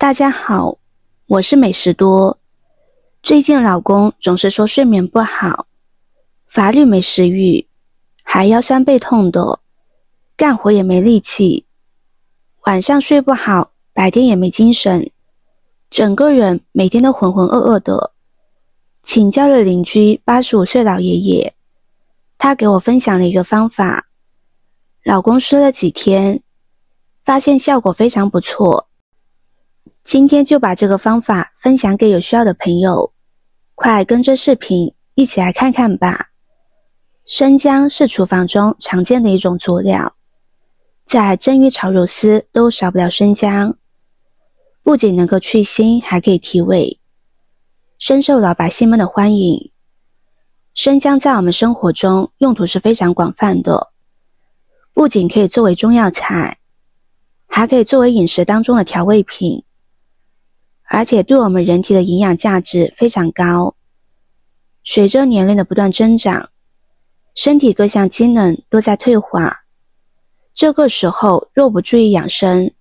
大家好，我是美食多。最近老公总是说睡眠不好，乏力没食欲，还腰酸背痛的，干活也没力气，晚上睡不好，白天也没精神，整个人每天都浑浑噩噩的。请教了邻居85岁老爷爷，他给我分享了一个方法，老公试了几天，发现效果非常不错。今天就把这个方法分享给有需要的朋友，快跟着视频一起来看看吧。生姜是厨房中常见的一种佐料，在蒸鱼炒肉丝都少不了生姜，不仅能够去腥，还可以提味，深受老百姓们的欢迎。生姜在我们生活中用途是非常广泛的，不仅可以作为中药材，还可以作为饮食当中的调味品，而且对我们人体的营养价值非常高。随着年龄的不断增长，身体各项机能都在退化，这个时候若不注意养生，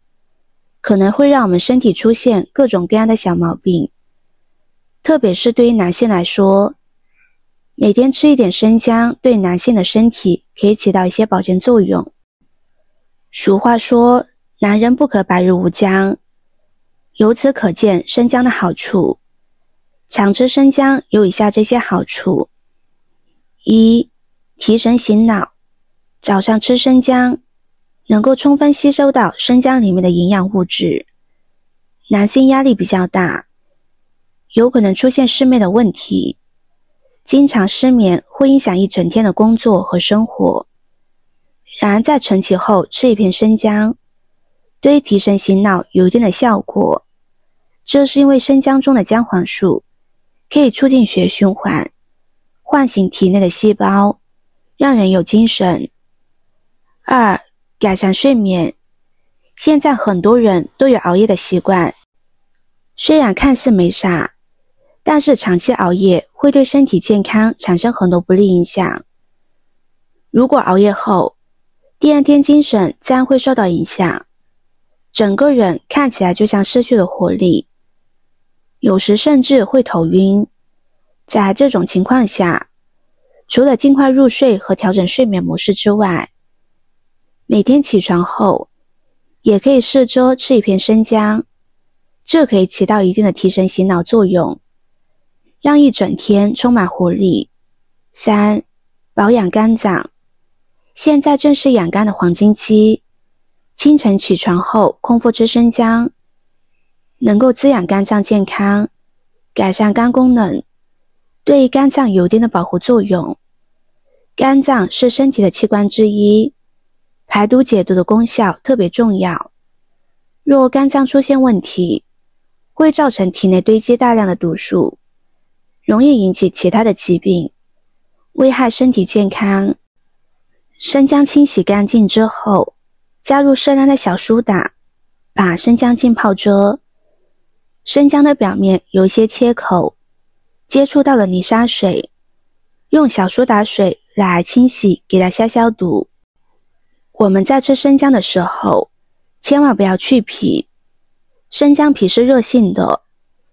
可能会让我们身体出现各种各样的小毛病。特别是对于男性来说，每天吃一点生姜对男性的身体可以起到一些保健作用。俗话说，男人不可百日无姜，由此可见生姜的好处。常吃生姜有以下这些好处：一、提神醒脑。早上吃生姜，能够充分吸收到生姜里面的营养物质。男性压力比较大，有可能出现失眠的问题，经常失眠会影响一整天的工作和生活。然而在晨起后吃一片生姜，对于提神醒脑有一定的效果，这是因为生姜中的姜黄素可以促进血液循环，唤醒体内的细胞，让人有精神。二、改善睡眠。现在很多人都有熬夜的习惯，虽然看似没啥，但是长期熬夜会对身体健康产生很多不利影响。如果熬夜后，第二天精神自然会受到影响，整个人看起来就像失去了活力，有时甚至会头晕。在这种情况下，除了尽快入睡和调整睡眠模式之外，每天起床后也可以试着吃一片生姜，这可以起到一定的提神醒脑作用，让一整天充满活力。三、保养肝脏。现在正是养肝的黄金期，清晨起床后空腹吃生姜，能够滋养肝脏健康，改善肝功能，对肝脏有一定的保护作用。肝脏是身体的器官之一，排毒解毒的功效特别重要。若肝脏出现问题，会造成体内堆积大量的毒素，容易引起其他的疾病，危害身体健康。生姜清洗干净之后，加入适量的小苏打，把生姜浸泡着。生姜的表面有一些切口，接触到了泥沙水，用小苏打水来清洗，给它消毒。我们在吃生姜的时候，千万不要去皮。生姜皮是热性的，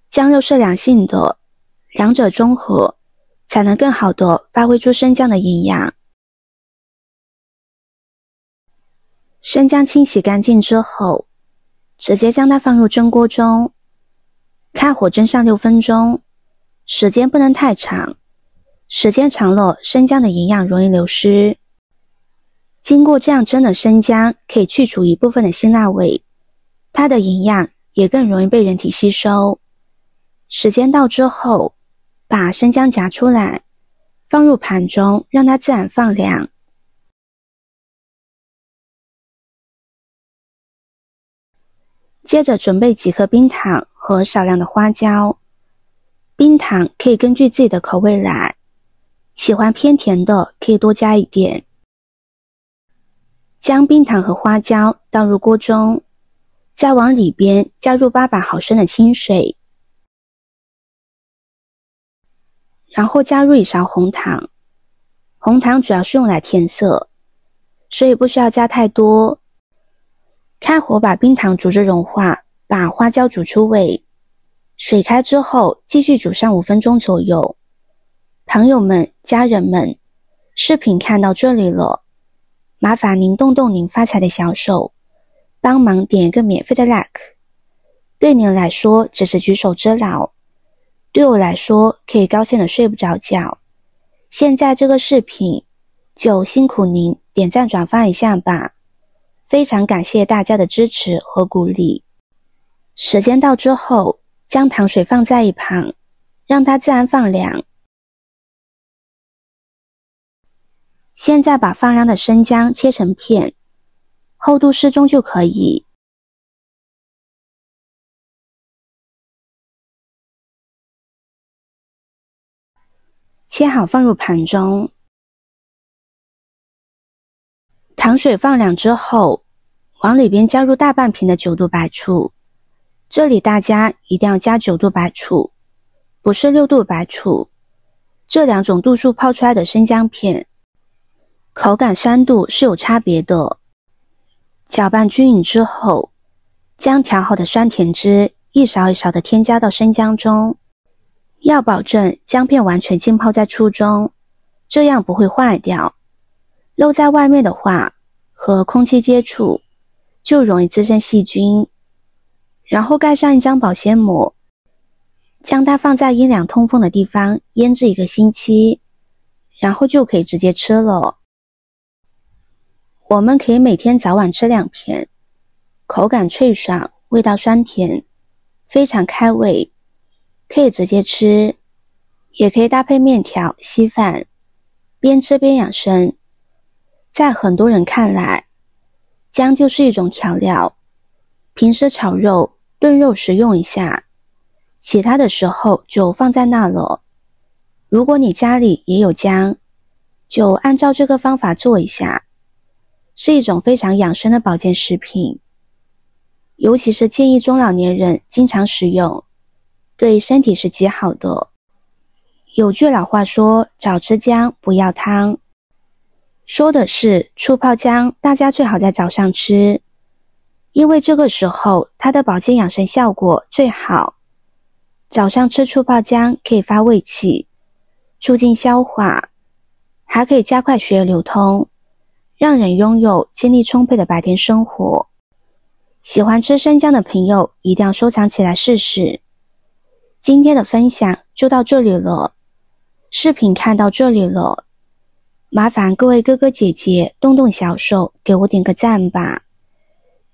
姜肉是凉性的，两者中和，才能更好的发挥出生姜的营养。生姜清洗干净之后，直接将它放入蒸锅中，开火蒸上6分钟，时间不能太长，时间长了生姜的营养容易流失。经过这样蒸的生姜可以去除一部分的辛辣味，它的营养也更容易被人体吸收。时间到之后，把生姜夹出来，放入盘中，让它自然放凉。接着准备几颗冰糖和少量的花椒。冰糖可以根据自己的口味来，喜欢偏甜的可以多加一点。将冰糖和花椒倒入锅中，再往里边加入800毫升的清水，然后加入1勺红糖。红糖主要是用来填色，所以不需要加太多。开火把冰糖煮至融化，把花椒煮出味，水开之后继续煮上5分钟左右。朋友们、家人们，视频看到这里了，麻烦您动动您发财的小手，帮忙点一个免费的 like。 对您来说只是举手之劳，对我来说可以高兴的睡不着觉。现在这个视频就辛苦您点赞转发一下吧，非常感谢大家的支持和鼓励。时间到之后，将糖水放在一旁，让它自然放凉。现在把放凉的生姜切成片，厚度适中就可以。切好放入盘中。糖水放凉之后，往里边加入大半瓶的9度白醋，这里大家一定要加9度白醋，不是6度白醋。这2种度数泡出来的生姜片，口感酸度是有差别的。搅拌均匀之后，将调好的酸甜汁一勺一勺的添加到生姜中，要保证姜片完全浸泡在醋中，这样不会坏掉。露在外面的话，和空气接触就容易滋生细菌。然后盖上一张保鲜膜，将它放在阴凉通风的地方腌制1个星期，然后就可以直接吃了。我们可以每天早晚吃2片，口感脆爽，味道酸甜，非常开胃，可以直接吃，也可以搭配面条、稀饭，边吃边养生。在很多人看来，姜就是一种调料，平时炒肉、炖肉时用一下，其他的时候就放在那了。如果你家里也有姜，就按照这个方法做一下，是一种非常养生的保健食品，尤其是建议中老年人经常食用，对身体是极好的。有句老话说，早吃姜不要汤，说的是醋泡姜大家最好在早上吃，因为这个时候它的保健养生效果最好。早上吃醋泡姜可以发胃气，促进消化，还可以加快血液流通，让人拥有精力充沛的白天生活。喜欢吃生姜的朋友一定要收藏起来试试。今天的分享就到这里了，视频看到这里了，麻烦各位哥哥姐姐动动小手给我点个赞吧。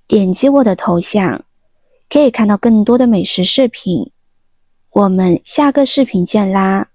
点击我的头像，可以看到更多的美食视频。我们下个视频见啦！